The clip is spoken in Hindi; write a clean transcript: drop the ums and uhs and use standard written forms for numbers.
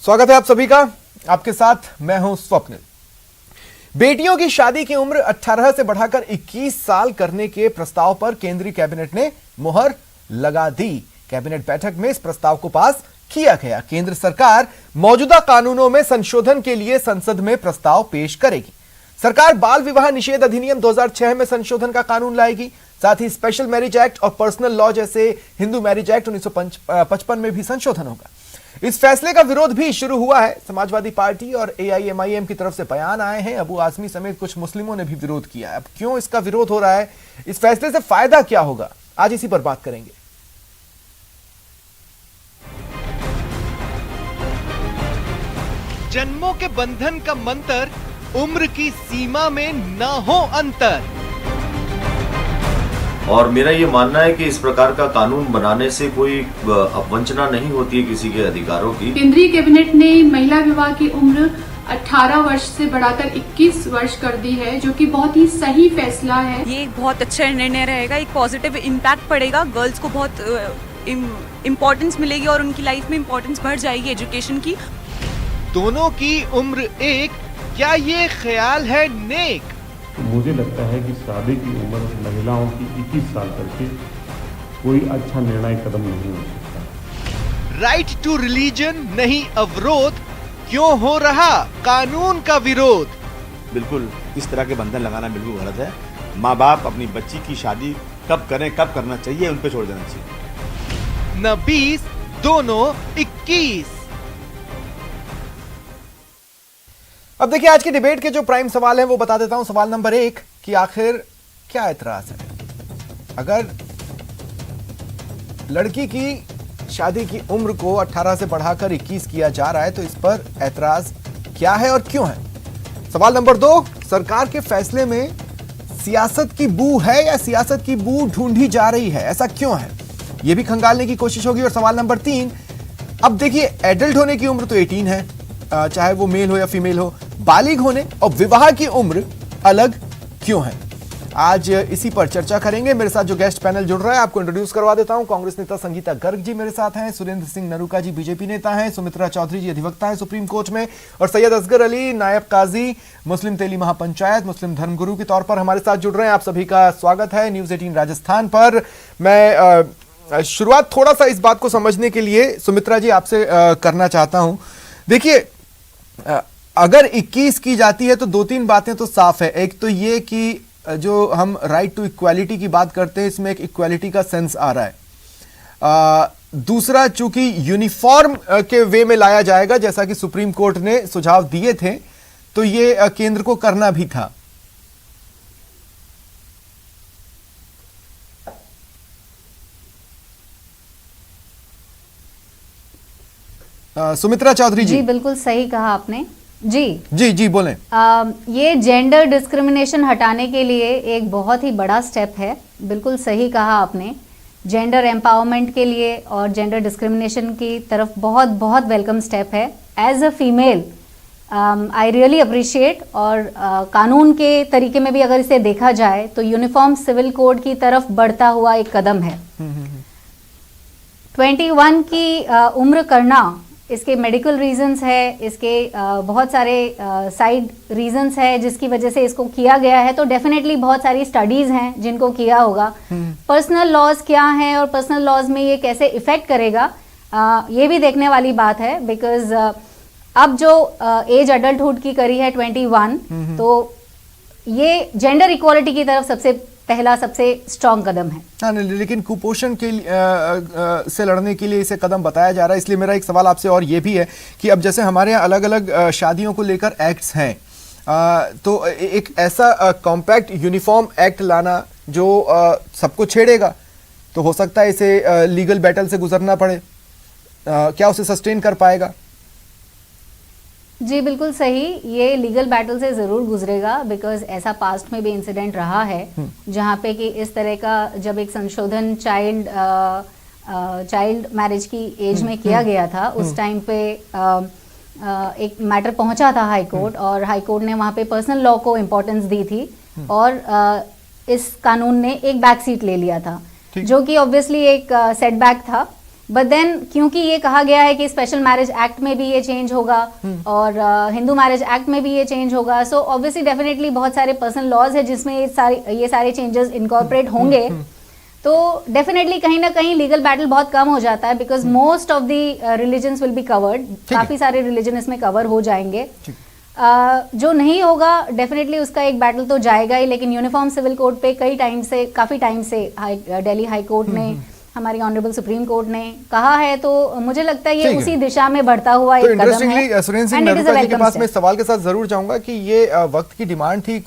स्वागत है आप सभी का। आपके साथ मैं हूं स्वप्निल। बेटियों की शादी की उम्र 18 से बढ़ाकर 21 साल करने के प्रस्ताव पर केंद्रीय कैबिनेट ने मुहर लगा दी। कैबिनेट बैठक में इस प्रस्ताव को पास किया गया। केंद्र सरकार मौजूदा कानूनों में संशोधन के लिए संसद में प्रस्ताव पेश करेगी। सरकार बाल विवाह निषेध अधिनियम 2006 में संशोधन का कानून लाएगी। साथ ही स्पेशल मैरिज एक्ट और पर्सनल लॉ जैसे हिंदू मैरिज एक्ट 1955 में भी संशोधन होगा। इस फैसले का विरोध भी शुरू हुआ है। समाजवादी पार्टी और एआईएमआईएम की तरफ से बयान आए हैं। अबू आजमी समेत कुछ मुस्लिमों ने भी विरोध किया है। अब क्यों इसका विरोध हो रहा है, इस फैसले से फायदा क्या होगा, आज इसी पर बात करेंगे। जन्मों के बंधन का मंत्र, उम्र की सीमा में न हो अंतर। और मेरा ये मानना है कि इस प्रकार का कानून बनाने से कोई अपवंचना नहीं होती है किसी के अधिकारों की। केंद्रीय कैबिनेट ने महिला विवाह की उम्र 18 वर्ष से बढ़ाकर 21 वर्ष कर दी है, जो कि बहुत ही सही फैसला है। ये एक बहुत अच्छा निर्णय रहेगा, एक पॉजिटिव इम्पैक्ट पड़ेगा। गर्ल्स को बहुत इम्पोर्टेंस मिलेगी और उनकी लाइफ में इम्पोर्टेंस बढ़ जाएगी एजुकेशन की। दोनों की उम्र एक, क्या ये ख्याल है नेक? मुझे लगता है कि शादी की उम्र महिलाओं की 21 साल करके कोई अच्छा निर्णय कदम नहीं हो सकता। राइट टू रिलीजन नहीं अवरोध, क्यों हो रहा कानून का विरोध? बिल्कुल इस तरह के बंधन लगाना बिल्कुल गलत है। माँ बाप अपनी बच्ची की शादी कब करें, कब करना चाहिए, उन पे छोड़ देना चाहिए। न 20, दोनों 21। अब देखिए, आज की डिबेट के जो प्राइम सवाल है वो बता देता हूं। सवाल नंबर 1 कि आखिर क्या एतराज है। अगर लड़की की शादी की उम्र को 18 से बढ़ाकर 21 किया जा रहा है तो इस पर एतराज क्या है और क्यों है। सवाल नंबर 2, सरकार के फैसले में सियासत की बू है या सियासत की बू ढूंढी जा रही है, ऐसा क्यों है, यह भी खंगालने की कोशिश होगी। और सवाल नंबर 3, अब देखिए एडल्ट होने की उम्र तो 18 है, चाहे वो मेल हो या फीमेल हो। बालिग होने और विवाह की उम्र अलग क्यों है, आज इसी पर चर्चा करेंगे। मेरे साथ जो गेस्ट पैनल जुड़ रहा है आपको इंट्रोड्यूस करवा देता हूं। कांग्रेस नेता संगीता गर्ग जी मेरे साथ हैं, सुरेंद्र सिंह नरूका जी बीजेपी नेता हैं, सुमित्रा चौधरी जी अधिवक्ता हैं सुप्रीम कोर्ट में, और सैयद असगर अली नायब काजी मुस्लिम तेली महापंचायत मुस्लिम धर्मगुरु के तौर पर हमारे साथ जुड़ रहे हैं। आप सभी का स्वागत है न्यूज 18 राजस्थान पर। मैं शुरुआत थोड़ा सा इस बात को समझने के लिए सुमित्रा जी आपसे करना चाहता हूं। देखिए, अगर 21 की जाती है तो 2-3 बातें तो साफ है। एक तो ये कि जो हम राइट टू इक्वालिटी की बात करते हैं, इसमें एक इक्वालिटी का सेंस आ रहा है। दूसरा, चूंकि यूनिफॉर्म के वे में लाया जाएगा जैसा कि सुप्रीम कोर्ट ने सुझाव दिए थे, तो ये केंद्र को करना भी था। सुमित्रा चौधरी जी। बिल्कुल सही कहा आपने। जी बोलें। ये जेंडर डिस्क्रिमिनेशन हटाने के लिए एक बहुत ही बड़ा स्टेप है। बिल्कुल सही कहा आपने। जेंडर एम्पावरमेंट के लिए और जेंडर डिस्क्रिमिनेशन की तरफ बहुत बहुत वेलकम स्टेप है। As a female I really appreciate. और कानून के तरीके में भी अगर इसे देखा जाए तो यूनिफॉर्म सिविल कोड की तरफ बढ़ता हुआ एक कदम है। 21 की उम्र करना, इसके मेडिकल रीजंस है, इसके बहुत सारे साइड रीजंस है जिसकी वजह से इसको किया गया है। तो डेफिनेटली बहुत सारी स्टडीज हैं जिनको किया होगा। पर्सनल लॉज क्या हैं और पर्सनल लॉज में ये कैसे इफेक्ट करेगा, ये भी देखने वाली बात है। बिकॉज अब जो एज अडल्टहुड की करी है 21, तो ये जेंडर इक्वालिटी की तरफ सबसे स्ट्रॉन्ग कदम है। हाँ, लेकिन कुपोषण के से लड़ने के लिए इसे कदम बताया जा रहा है। इसलिए मेरा एक सवाल आपसे और ये भी है कि अब जैसे हमारे यहाँ अलग अलग शादियों को लेकर एक्ट्स हैं, तो एक ऐसा कॉम्पैक्ट यूनिफॉर्म एक्ट लाना जो सबको छेड़ेगा, तो हो सकता है इसे लीगल बैटल से गुजरना पड़े। क्या उसे सस्टेन कर पाएगा? जी बिल्कुल सही, ये लीगल बैटल से जरूर गुजरेगा। बिकॉज ऐसा पास्ट में भी इंसिडेंट रहा है जहाँ पे कि इस तरह का जब एक संशोधन चाइल्ड मैरिज की एज में किया गया था, उस टाइम पे एक मैटर पहुंचा था हाई कोर्ट, और हाई कोर्ट ने वहाँ पे पर्सनल लॉ को इम्पोर्टेंस दी थी, और इस कानून ने एक बैक सीट ले लिया था, जो कि ऑब्वियसली एक सेटबैक था। बट देन क्योंकि ये कहा गया है कि स्पेशल मैरिज एक्ट में भी ये चेंज होगा और हिंदू मैरिज एक्ट में भी ये चेंज होगा, सो ऑब्वियसली डेफिनेटली बहुत सारे पर्सनल लॉज है जिसमें ये सारे चेंजेस इनकॉर्पोरेट होंगे, तो डेफिनेटली कहीं ना कहीं लीगल बैटल बहुत कम हो जाता है, because most of the religions will be covered, काफी सारे रिलीजन इसमें कवर हो जाएंगे। जो नहीं होगा डेफिनेटली उसका एक बैटल तो जाएगा ही, लेकिन यूनिफॉर्म सिविल कोड पे काफी टाइम से दिल्ली हाई कोर्ट ने, हमारी ऑनरेबल सुप्रीम कोर्ट ने कहा है, तो मुझे लगता है ये उसी दिशा में बढ़ता हुआ एक कदम है। सुरेंद्र सिंह नेहरूका जी के पास मैं इस सवाल के साथ जरूर जाऊंगा कि ये वक्त की डिमांड थी